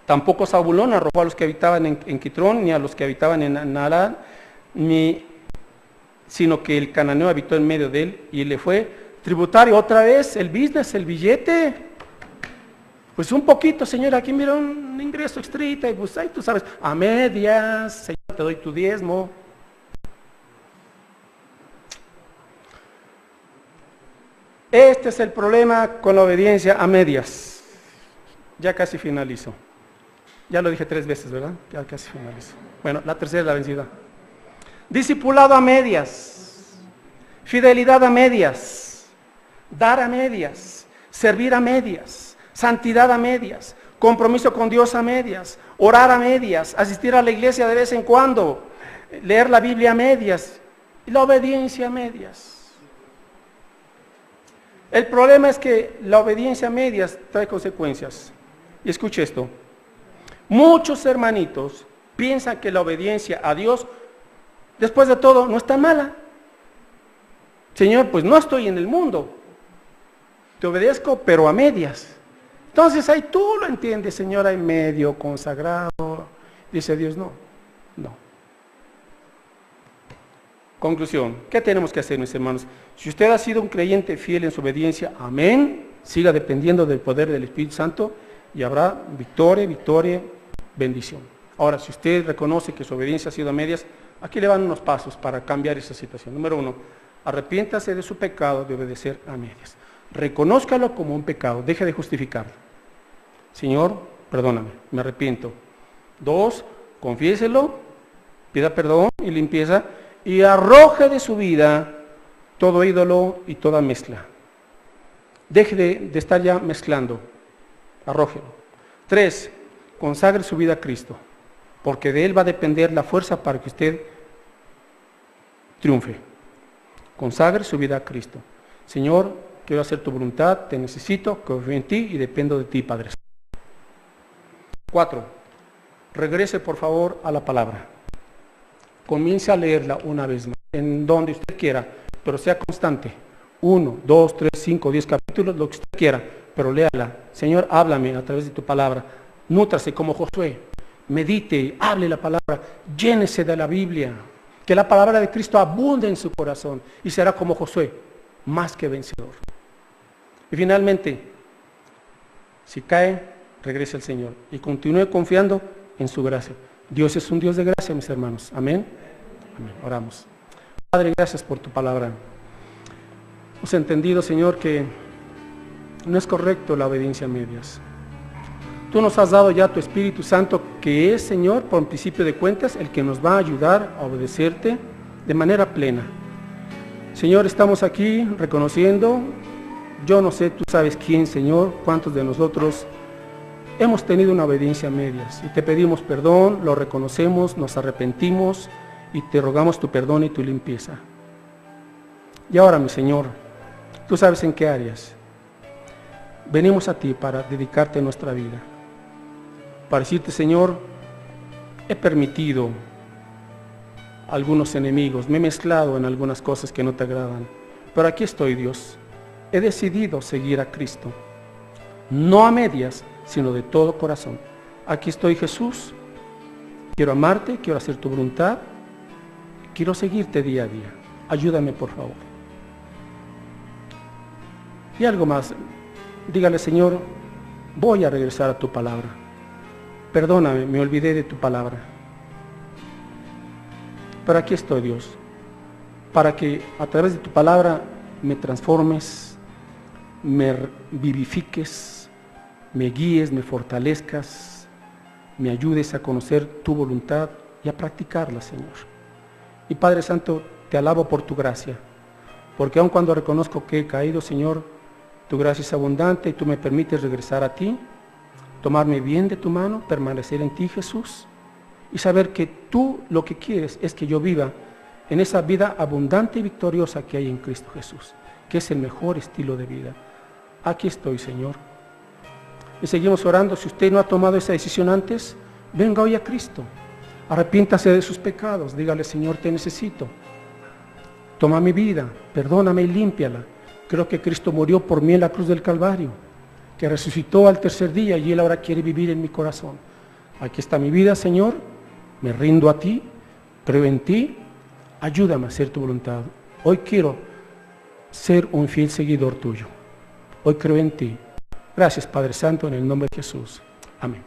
tampoco Zabulón arrojó a los que habitaban en Quitrón, ni a los que habitaban en Nahal, sino que el cananeo habitó en medio de él, y le fue tributario otra vez, el business, el billete. Pues un poquito, Señor, aquí mira un ingreso extrita, y pues ahí tú sabes, a medias, Señor, te doy tu diezmo. Este es el problema con la obediencia a medias. Ya casi finalizo. Ya lo dije 3 veces, ¿verdad? Ya casi finalizo. Bueno, la tercera es la vencida. Discipulado a medias, fidelidad a medias, dar a medias, servir a medias, santidad a medias, compromiso con Dios a medias, orar a medias, asistir a la iglesia de vez en cuando, leer la Biblia a medias, y la obediencia a medias. El problema es que la obediencia a medias trae consecuencias. Y escuche esto. Muchos hermanitos piensan que la obediencia a Dios, después de todo, no es tan mala. Señor, pues no estoy en el mundo. Te obedezco, pero a medias. Entonces ahí tú lo entiendes, Señor, hay medio consagrado. Dice Dios, no. Conclusión, ¿qué tenemos que hacer, mis hermanos? Si usted ha sido un creyente fiel en su obediencia, amén, siga dependiendo del poder del Espíritu Santo y habrá victoria, bendición. Ahora, si usted reconoce que su obediencia ha sido a medias, aquí le van unos pasos para cambiar esa situación. Número 1, arrepiéntase de su pecado de obedecer a medias. Reconózcalo como un pecado, deje de justificarlo. Señor, perdóname, me arrepiento. 2, confiéselo, pida perdón y limpieza, y arroje de su vida todo ídolo y toda mezcla. Deje de estar ya mezclando, arrójelo. 3, consagre su vida a Cristo, porque de Él va a depender la fuerza para que usted triunfe. Consagre su vida a Cristo. Señor, quiero hacer tu voluntad, te necesito, confío en ti y dependo de ti, Padre. 4, regrese por favor a la palabra. Comience a leerla una vez más, en donde usted quiera, pero sea constante. 1, 2, 3, 5, 10 capítulos, lo que usted quiera, pero léala. Señor, háblame a través de tu palabra. Nútrase como Josué. Medite, hable la palabra, llénese de la Biblia. Que la palabra de Cristo abunde en su corazón y será como Josué, más que vencedor. Y finalmente, si cae, regrese al Señor y continúe confiando en su gracia. Dios es un Dios de gracia, mis hermanos. Amén. Amén. Oramos. Padre, gracias por tu palabra. Hemos entendido, Señor, que no es correcto la obediencia a medias. Tú nos has dado ya tu Espíritu Santo, que es, Señor, por principio de cuentas, el que nos va a ayudar a obedecerte de manera plena. Señor, estamos aquí reconociendo, yo no sé, tú sabes quién, Señor, cuántos de nosotros hemos tenido una obediencia a medias. Y te pedimos perdón, lo reconocemos, nos arrepentimos y te rogamos tu perdón y tu limpieza. Y ahora, mi Señor, tú sabes en qué áreas. Venimos a ti para dedicarte nuestra vida. Para decirte, Señor, he permitido algunos enemigos, me he mezclado en algunas cosas que no te agradan. Pero aquí estoy, Dios. He decidido seguir a Cristo. No a medias, sino de todo corazón. Aquí estoy, Jesús. Quiero amarte, quiero hacer tu voluntad. Quiero seguirte día a día. Ayúdame, por favor. Y algo más. Dígale, Señor, voy a regresar a tu palabra. Perdóname, me olvidé de tu palabra. Pero aquí estoy, Dios, para que a través de tu palabra me transformes, me vivifiques, me guíes, me fortalezcas, me ayudes a conocer tu voluntad y a practicarla, Señor. Y Padre Santo, te alabo por tu gracia, porque aun cuando reconozco que he caído, Señor, tu gracia es abundante y tú me permites regresar a ti, tomarme bien de tu mano, permanecer en ti, Jesús, y saber que tú lo que quieres es que yo viva en esa vida abundante y victoriosa que hay en Cristo Jesús, que es el mejor estilo de vida. Aquí estoy, Señor. Y seguimos orando. Si usted no ha tomado esa decisión antes, venga hoy a Cristo. Arrepiéntase de sus pecados. Dígale, Señor, te necesito. Toma mi vida, perdóname y límpiala. Creo que Cristo murió por mí en la cruz del Calvario, que resucitó al tercer día y Él ahora quiere vivir en mi corazón. Aquí está mi vida, Señor. Me rindo a ti, creo en ti. Ayúdame a hacer tu voluntad. Hoy quiero ser un fiel seguidor tuyo. Hoy creo en ti. Gracias, Padre Santo, en el nombre de Jesús. Amén.